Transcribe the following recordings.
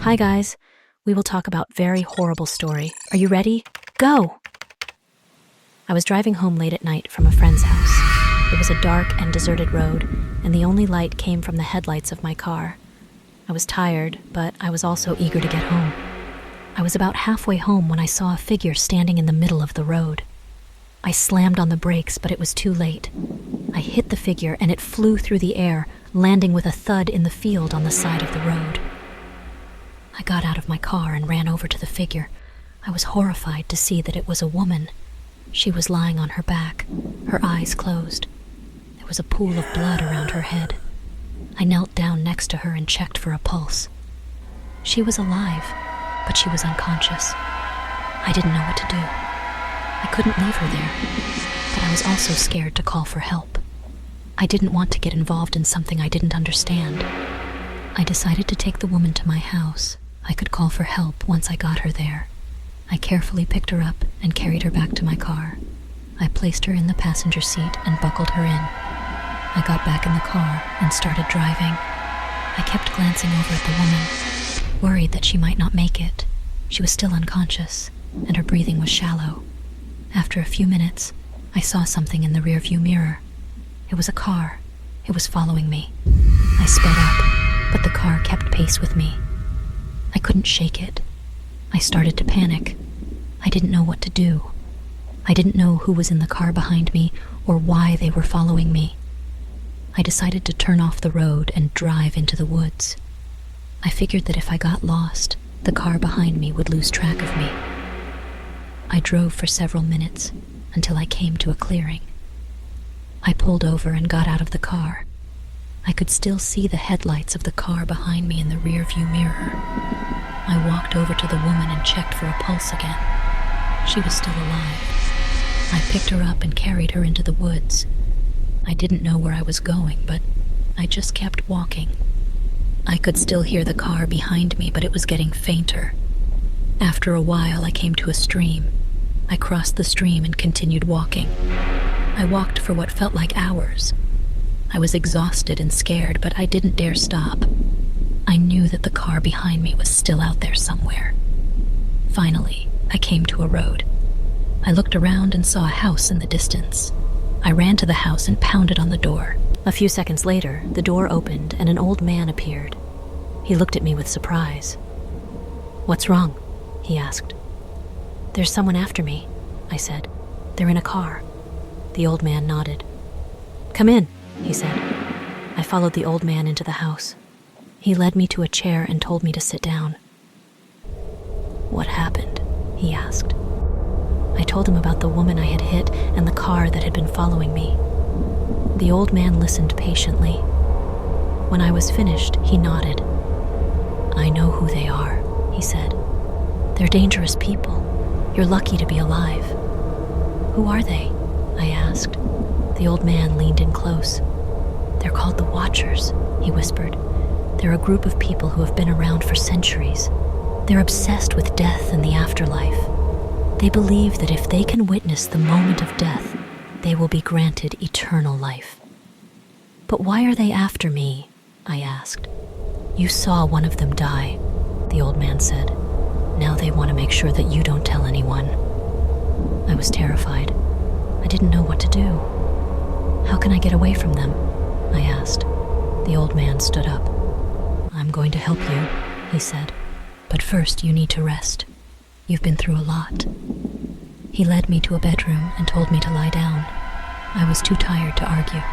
Hi guys, we will talk about very horrible story. Are you ready? Go! I was driving home late at night from a friend's house. It was a dark and deserted road, and the only light came from the headlights of my car. I was tired, but I was also eager to get home. I was about halfway home when I saw a figure standing in the middle of the road. I slammed on the brakes, but it was too late. I hit the figure and it flew through the air, landing with a thud in the field on the side of the road. I got out of my car and ran over to the figure. I was horrified to see that it was a woman. She was lying on her back, her eyes closed. There was a pool of blood around her head. I knelt down next to her and checked for a pulse. She was alive, but she was unconscious. I didn't know what to do. I couldn't leave her there, but I was also scared to call for help. I didn't want to get involved in something I didn't understand. I decided to take the woman to my house. I could call for help once I got her there. I carefully picked her up and carried her back to my car. I placed her in the passenger seat and buckled her in. I got back in the car and started driving. I kept glancing over at the woman, worried that she might not make it. She was still unconscious, and her breathing was shallow. After a few minutes, I saw something in the rearview mirror. It was a car. It was following me. I sped up, but the car kept pace with me. I couldn't shake it. I started to panic. I didn't know what to do. I didn't know who was in the car behind me or why they were following me. I decided to turn off the road and drive into the woods. I figured that if I got lost, the car behind me would lose track of me. I drove for several minutes until I came to a clearing. I pulled over and got out of the car. I could still see the headlights of the car behind me in the rearview mirror. I walked over to the woman and checked for a pulse again. She was still alive. I picked her up and carried her into the woods. I didn't know where I was going, but I just kept walking. I could still hear the car behind me, but it was getting fainter. After a while, I came to a stream. I crossed the stream and continued walking. I walked for what felt like hours. I was exhausted and scared, but I didn't dare stop. I knew that the car behind me was still out there somewhere. Finally, I came to a road. I looked around and saw a house in the distance. I ran to the house and pounded on the door. A few seconds later, the door opened and an old man appeared. He looked at me with surprise. "What's wrong?" he asked. "There's someone after me," I said. "They're in a car." The old man nodded. "Come in," he said. I followed the old man into the house. He led me to a chair and told me to sit down. "What happened?" he asked. I told him about the woman I had hit and the car that had been following me. The old man listened patiently. When I was finished, he nodded. "I know who they are," he said. "They're dangerous people. You're lucky to be alive." "Who are they?" I asked. The old man leaned in close. "They're called the Watchers," he whispered. "They're a group of people who have been around for centuries. They're obsessed with death and the afterlife. They believe that if they can witness the moment of death, they will be granted eternal life." "But why are they after me?" I asked. "You saw one of them die," the old man said. "Now they want to make sure that you don't tell anyone." I was terrified. I didn't know what to do. "How can I get away from them?" I asked. The old man stood up. "I'm going to help you," he said. "But first you need to rest. You've been through a lot." He led me to a bedroom and told me to lie down. I was too tired to argue.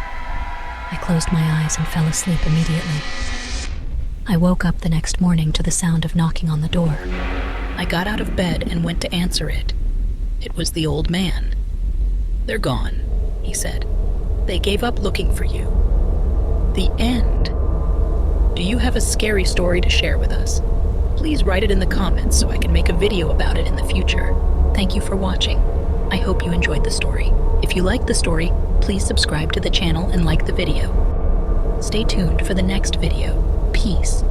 I closed my eyes and fell asleep immediately. I woke up the next morning to the sound of knocking on the door. I got out of bed and went to answer it. It was the old man. "They're gone," he said. "They gave up looking for you. The end. Do you have a scary story to share with us? Please write it in the comments so I can make a video about it in the future. Thank you for watching. I hope you enjoyed the story. If you liked the story, please subscribe to the channel and like the video. Stay tuned for the next video. Peace.